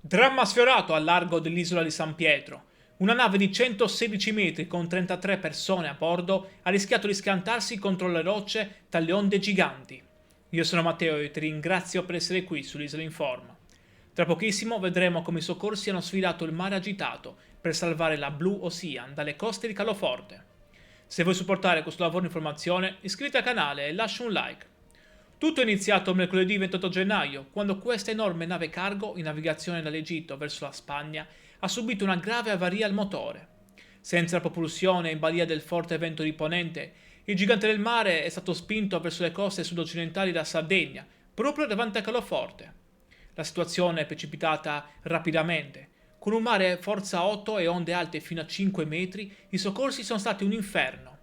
Dramma sfiorato al largo dell'isola di San Pietro. Una nave di 116 metri con 33 persone a bordo ha rischiato di schiantarsi contro le rocce dalle onde giganti. Io sono Matteo e ti ringrazio per essere qui sull'Isola Informa. Tra pochissimo vedremo come i soccorsi hanno sfidato il mare agitato per salvare la Blue Ocean dalle coste di Caloforte. Se vuoi supportare questo lavoro di informazione, iscriviti al canale e lascia un like. Tutto è iniziato mercoledì 28 gennaio, quando questa enorme nave cargo in navigazione dall'Egitto verso la Spagna ha subito una grave avaria al motore. Senza la propulsione in balia del forte vento di ponente, il gigante del mare è stato spinto verso le coste sud-occidentali della Sardegna, proprio davanti a Caloforte. La situazione è precipitata rapidamente. Con un mare forza 8 e onde alte fino a 5 metri, i soccorsi sono stati un inferno.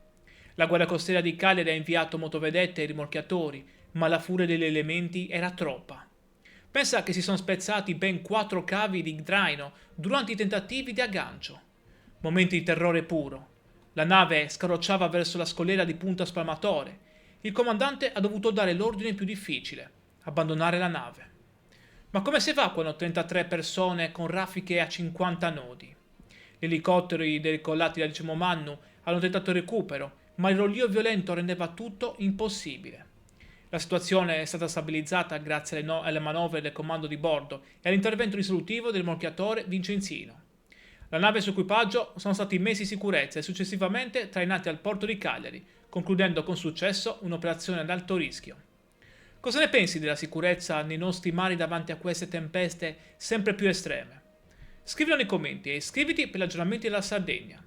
La Guardia Costiera di Cagliari ha inviato motovedette e rimorchiatori, ma la furia degli elementi era troppa. Pensa che si sono spezzati ben 4 cavi di traino durante i tentativi di aggancio. Momenti di terrore puro. La nave scarrocciava verso la scogliera di Punta Spalmatore. Il comandante ha dovuto dare l'ordine più difficile: abbandonare la nave. Ma come si fa quando 33 persone con raffiche a 50 nodi? Gli elicotteri decollati da Decimo Mannu hanno tentato il recupero, ma il rollio violento rendeva tutto impossibile. La situazione è stata stabilizzata grazie alle manovre del comando di bordo e all'intervento risolutivo del morchiatore Vincenzino. La nave e il suo equipaggio sono stati messi in sicurezza e successivamente trainati al porto di Cagliari, concludendo con successo un'operazione ad alto rischio. Cosa ne pensi della sicurezza nei nostri mari davanti a queste tempeste sempre più estreme? Scrivilo nei commenti e iscriviti per gli aggiornamenti della Sardegna.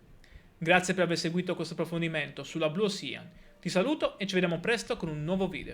Grazie per aver seguito questo approfondimento sulla Blue Ocean. Ti saluto e ci vediamo presto con un nuovo video.